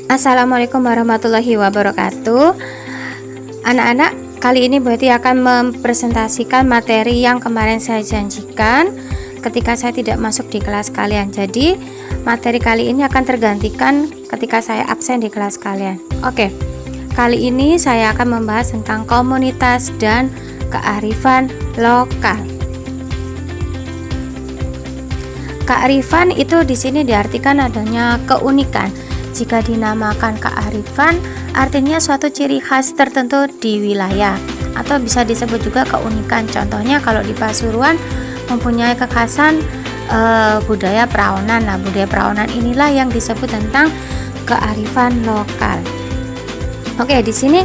Assalamualaikum warahmatullahi wabarakatuh. Anak-anak, kali ini berarti akan mempresentasikan materi yang kemarin saya janjikan ketika saya tidak masuk di kelas kalian. Jadi materi kali ini akan tergantikan ketika saya absen di kelas kalian. Oke, kali ini saya akan membahas tentang komunitas dan kearifan lokal. Kearifan itu di sini diartikan adanya keunikan. Jika dinamakan kearifan, artinya suatu ciri khas tertentu di wilayah, atau bisa disebut juga keunikan. Contohnya kalau di Pasuruan mempunyai kekhasan budaya Perawanan. Nah, budaya Perawanan inilah yang disebut tentang kearifan lokal. Oke, di sini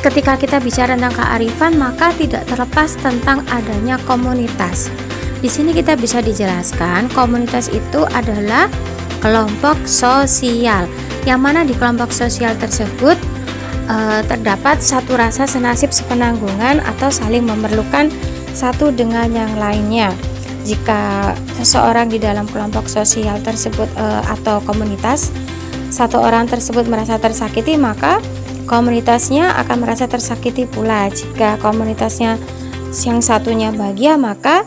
ketika kita bicara tentang kearifan, maka tidak terlepas tentang adanya komunitas. Di sini kita bisa dijelaskan komunitas itu adalah kelompok sosial, yang mana di kelompok sosial tersebut terdapat satu rasa senasib sepenanggungan atau saling memerlukan satu dengan yang lainnya. Jika seseorang di dalam kelompok sosial tersebut atau komunitas, satu orang tersebut merasa tersakiti, maka komunitasnya akan merasa tersakiti pula. Jika komunitasnya yang satunya bahagia, maka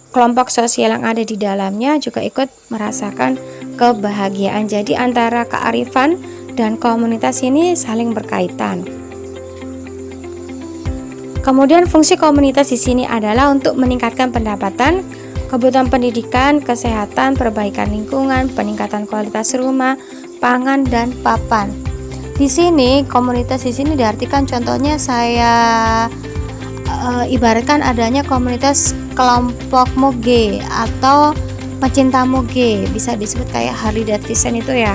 kelompok sosial yang ada di dalamnya juga ikut merasakan kebahagiaan. Jadi antara kearifan dan komunitas ini saling berkaitan. Kemudian fungsi komunitas di sini adalah untuk meningkatkan pendapatan, kebutuhan pendidikan, kesehatan, perbaikan lingkungan, peningkatan kualitas rumah, pangan dan papan. Di sini komunitas di sini diartikan, contohnya saya ibaratkan adanya komunitas kelompok moge atau pecinta moge, bisa disebut kayak Harley Davidson itu ya.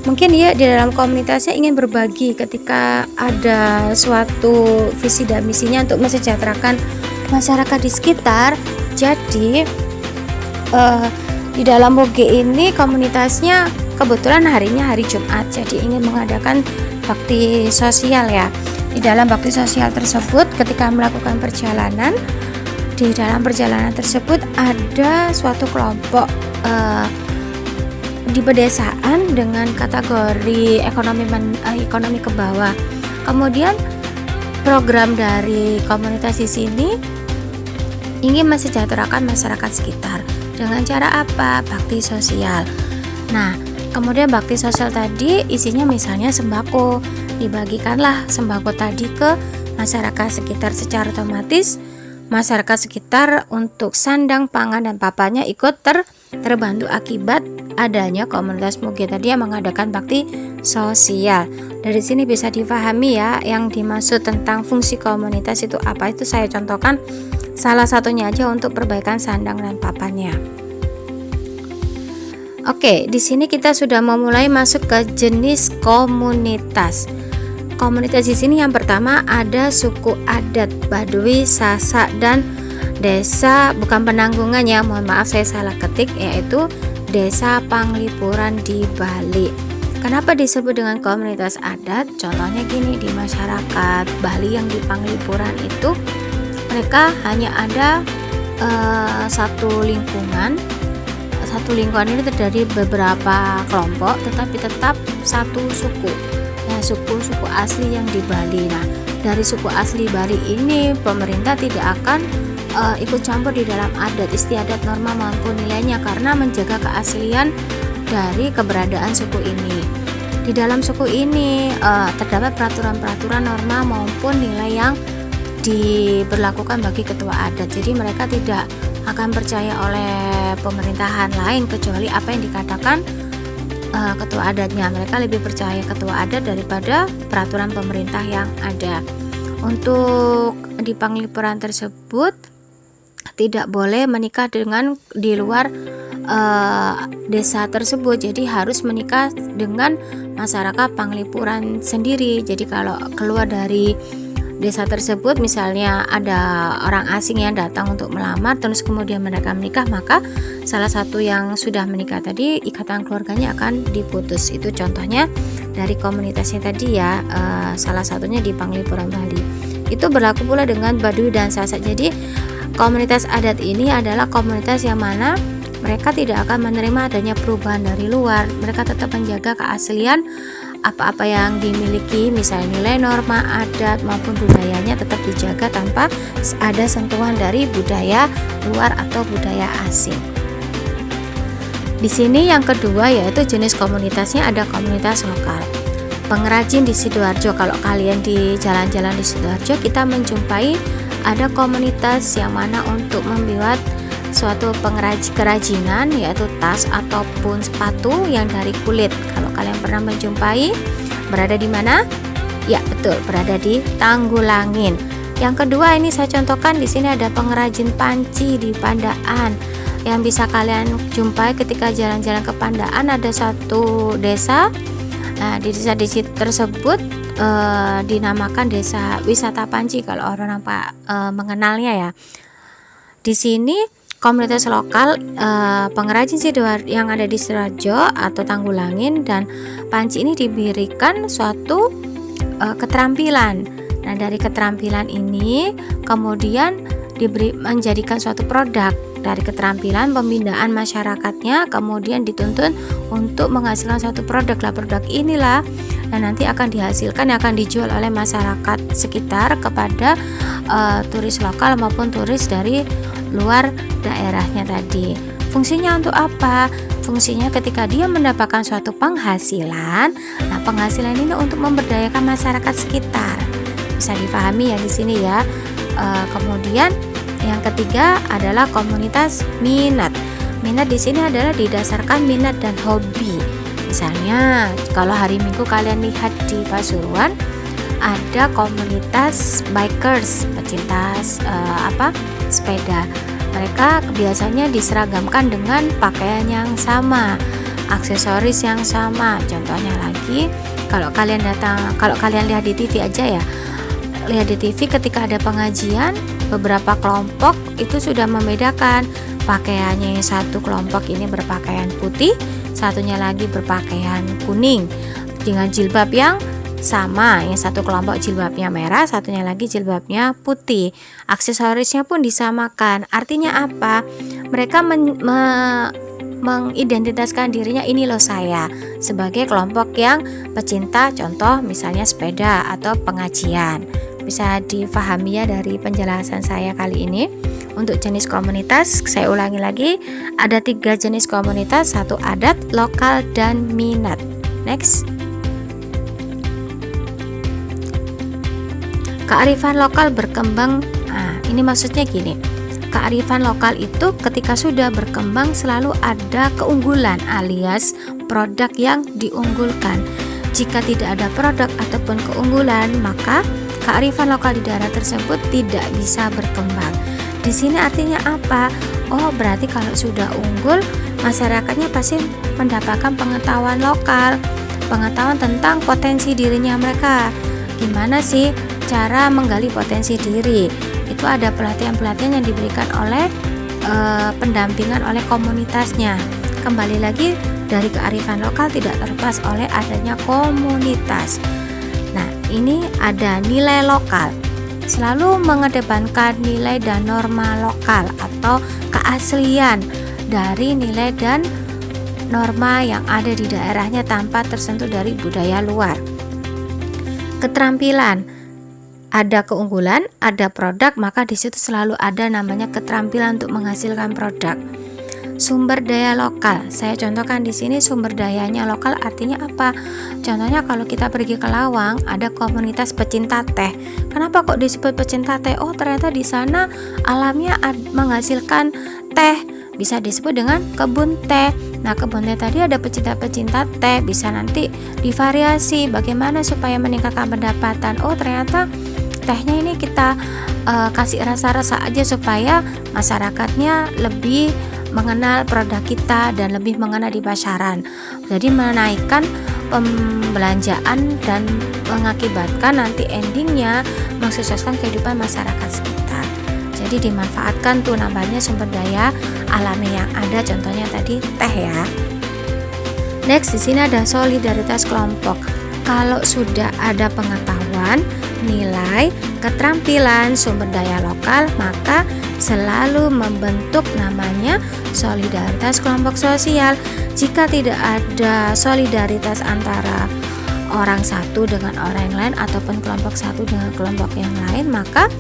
Mungkin dia di dalam komunitasnya ingin berbagi ketika ada suatu visi dan misinya untuk mesejahterakan masyarakat di sekitar. Jadi di dalam moge ini komunitasnya kebetulan harinya hari Jumat, jadi ingin mengadakan bakti sosial ya. Di dalam bakti sosial tersebut, ketika melakukan perjalanan, di dalam perjalanan tersebut ada suatu kelompok di pedesaan dengan kategori ekonomi ke bawah. Kemudian program dari komunitas di sini ingin mesejahterakan masyarakat sekitar dengan cara apa? Bakti sosial. Nah, kemudian bakti sosial tadi isinya misalnya sembako. Dibagikanlah sembako tadi ke masyarakat sekitar, secara otomatis masyarakat sekitar untuk sandang, pangan dan papannya ikut terbantu akibat adanya komunitas moge tadi yang mengadakan bakti sosial. Dari sini bisa difahami ya, yang dimaksud tentang fungsi komunitas itu apa. Itu saya contohkan salah satunya aja untuk perbaikan sandang dan papannya. Oke, di sini kita sudah memulai masuk ke jenis komunitas. Komunitas di sini yang pertama ada suku adat Baduy, Sasak dan desa, bukan Penanggungan ya, mohon maaf saya salah ketik, yaitu Desa Panglipuran di Bali. Kenapa disebut dengan komunitas adat? Contohnya gini, di masyarakat Bali yang di Panglipuran itu mereka hanya ada satu lingkungan. Satu lingkungan ini terdiri beberapa kelompok, tetapi tetap satu suku. Suku-suku asli yang di Bali. Nah, dari suku asli Bali ini pemerintah tidak akan ikut campur di dalam adat istiadat, norma maupun nilainya, karena menjaga keaslian dari keberadaan suku ini. Di dalam suku ini terdapat peraturan-peraturan, norma maupun nilai yang diberlakukan bagi ketua adat. Jadi mereka tidak akan percaya oleh pemerintahan lain kecuali apa yang dikatakan ketua adatnya. Mereka lebih percaya ketua adat daripada peraturan pemerintah yang ada. Untuk di Panglipuran tersebut tidak boleh menikah dengan di luar desa tersebut, jadi harus menikah dengan masyarakat Panglipuran sendiri. Jadi kalau keluar dari desa tersebut, misalnya ada orang asing yang datang untuk melamar, terus kemudian mereka menikah, maka salah satu yang sudah menikah tadi ikatan keluarganya akan diputus. Itu contohnya dari komunitasnya tadi ya, salah satunya di Panglipuran Bali. Itu berlaku pula dengan Baduy dan Sasak. Jadi komunitas adat ini adalah komunitas yang mana mereka tidak akan menerima adanya perubahan dari luar. Mereka tetap menjaga keaslian apa-apa yang dimiliki, misalnya nilai, norma, adat maupun budayanya tetap dijaga tanpa ada sentuhan dari budaya luar atau budaya asing. Di sini yang kedua yaitu jenis komunitasnya, ada komunitas lokal. Pengrajin di Sidoarjo, kalau kalian di jalan-jalan di Sidoarjo, kita menjumpai ada komunitas yang mana untuk membuat suatu kerajinan, yaitu tas ataupun sepatu yang dari kulit. Kalau kalian pernah menjumpai, berada di mana? Ya betul, berada di Tanggulangin. Yang kedua ini saya contohkan, di sini ada pengrajin panci di Pandaan yang bisa kalian jumpai ketika jalan-jalan ke Pandaan. Ada satu desa, nah di desa tersebut dinamakan desa wisata panci kalau orang mengenalnya ya. Di sini komunitas lokal pengrajin Sidoarjo yang ada di Sidoarjo atau Tanggulangin dan panci ini diberikan suatu keterampilan. Nah, dari keterampilan ini kemudian menjadikan suatu produk. Dari keterampilan pembinaan masyarakatnya kemudian dituntun untuk menghasilkan suatu produk. Lah, produk inilah yang nanti akan dihasilkan, yang akan dijual oleh masyarakat sekitar kepada turis lokal maupun turis dari luar daerahnya tadi. Fungsinya untuk apa? Fungsinya ketika dia mendapatkan suatu penghasilan. Nah, penghasilan ini untuk memberdayakan masyarakat sekitar. Bisa dipahami ya di sini ya. Kemudian yang ketiga adalah komunitas minat. Minat di sini adalah didasarkan minat dan hobi. Misalnya, kalau hari Minggu kalian lihat di Pasuruan ada komunitas bikers, pecinta sepeda. Mereka biasanya diseragamkan dengan pakaian yang sama, aksesoris yang sama. Contohnya lagi, kalau kalian lihat di TV aja ya, lihat di TV ketika ada pengajian, beberapa kelompok itu sudah membedakan pakaiannya. Yang satu kelompok ini berpakaian putih, satunya lagi berpakaian kuning dengan jilbab yang sama. Yang satu kelompok jilbabnya merah, satunya lagi jilbabnya putih. Aksesorisnya pun disamakan. Artinya apa? Mereka mengidentitaskan dirinya, ini loh saya sebagai kelompok yang pecinta, contoh misalnya sepeda atau pengajian. Bisa difahami ya dari penjelasan saya kali ini. Untuk jenis komunitas, saya ulangi lagi, ada 3 jenis komunitas, satu adat, lokal, dan minat. Next. Kearifan lokal berkembang. Nah, ini maksudnya gini. Kearifan lokal itu ketika sudah berkembang selalu ada keunggulan alias produk yang diunggulkan. Jika tidak ada produk ataupun keunggulan, maka kearifan lokal di daerah tersebut tidak bisa berkembang. Di sini artinya apa? Oh, berarti kalau sudah unggul, masyarakatnya pasti mendapatkan pengetahuan lokal, pengetahuan tentang potensi dirinya mereka. Gimana sih cara menggali potensi diri? Itu ada pelatihan-pelatihan yang diberikan oleh pendampingan oleh komunitasnya. Kembali lagi, dari kearifan lokal tidak terlepas oleh adanya komunitas. Nah, ini ada nilai lokal. Selalu mengedepankan nilai dan norma lokal atau keaslian dari nilai dan norma yang ada di daerahnya tanpa tersentuh dari budaya luar. Keterampilan, ada keunggulan, ada produk, maka di situ selalu ada namanya keterampilan untuk menghasilkan produk. Sumber daya lokal, saya contohkan di sini sumber dayanya lokal artinya apa? Contohnya kalau kita pergi ke Lawang, ada komunitas pecinta teh. Kenapa kok disebut pecinta teh? Oh, ternyata di sana alamnya menghasilkan teh, bisa disebut dengan kebun teh. Nah, kebun teh tadi ada pecinta-pecinta teh, bisa nanti divariasi bagaimana supaya meningkatkan pendapatan. Oh, ternyata tehnya ini kita kasih rasa-rasa aja supaya masyarakatnya lebih mengenal produk kita dan lebih mengenal di pasaran. Jadi menaikkan pembelanjaan dan mengakibatkan nanti endingnya mensukseskan kehidupan masyarakat sekitar. Jadi dimanfaatkan tuh nambahnya sumber daya alami yang ada, contohnya tadi teh ya. Next, di sini ada solidaritas kelompok. Kalau sudah ada pengetahuan, nilai, keterampilan, sumber daya lokal, maka selalu membentuk namanya solidaritas kelompok sosial. Jika tidak ada solidaritas antara orang satu dengan orang yang lain ataupun kelompok satu dengan kelompok yang lain, maka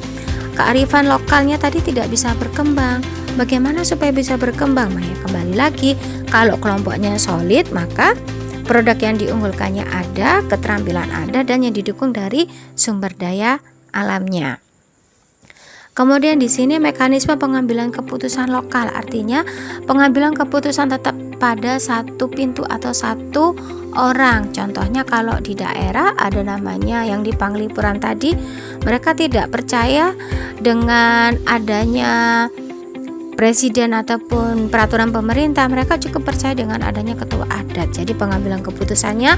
kearifan lokalnya tadi tidak bisa berkembang. Bagaimana supaya bisa berkembang? Nah, ya kembali lagi, kalau kelompoknya solid, maka produk yang diunggulkannya ada, keterampilan ada, dan yang didukung dari sumber daya alamnya. Kemudian di sini mekanisme pengambilan keputusan lokal, artinya pengambilan keputusan tetap pada satu pintu atau satu orang. Contohnya kalau di daerah ada namanya yang di Panglipuran tadi, mereka tidak percaya dengan adanya presiden ataupun peraturan pemerintah, mereka cukup percaya dengan adanya ketua adat. Jadi pengambilan keputusannya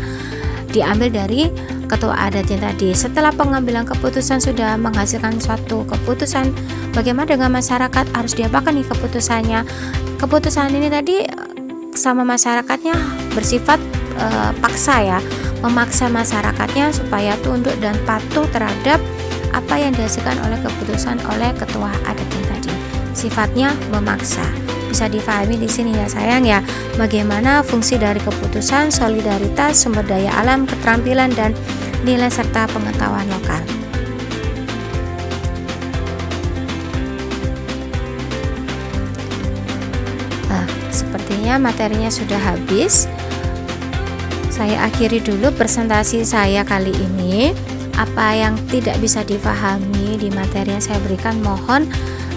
diambil dari ketua adatnya tadi. Setelah pengambilan keputusan sudah menghasilkan suatu keputusan, bagaimana dengan masyarakat, harus diapakan nih keputusannya? Keputusan ini tadi sama masyarakatnya bersifat paksa ya, memaksa masyarakatnya supaya tunduk dan patuh terhadap apa yang dihasilkan oleh keputusan oleh ketua adatnya tadi. Sifatnya memaksa. Bisa difahami di sini ya sayang ya, bagaimana fungsi dari keputusan, solidaritas, sumber daya alam, keterampilan, dan nilai serta pengetahuan lokal. Nah, sepertinya materinya sudah habis. Saya akhiri dulu presentasi saya kali ini. Apa yang tidak bisa difahami di materi yang saya berikan, mohon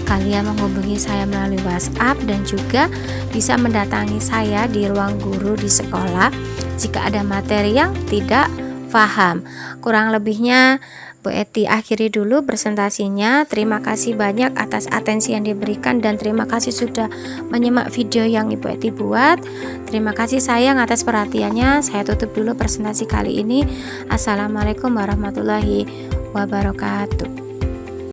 kalian menghubungi saya melalui WhatsApp dan juga bisa mendatangi saya di ruang guru di sekolah jika ada materi yang tidak paham. Kurang lebihnya Bu Eti akhiri dulu presentasinya. Terima kasih banyak atas atensi yang diberikan dan terima kasih sudah menyimak video yang Ibu Eti buat. Terima kasih sayang atas perhatiannya. Saya tutup dulu presentasi kali ini. Assalamualaikum warahmatullahi wabarakatuh.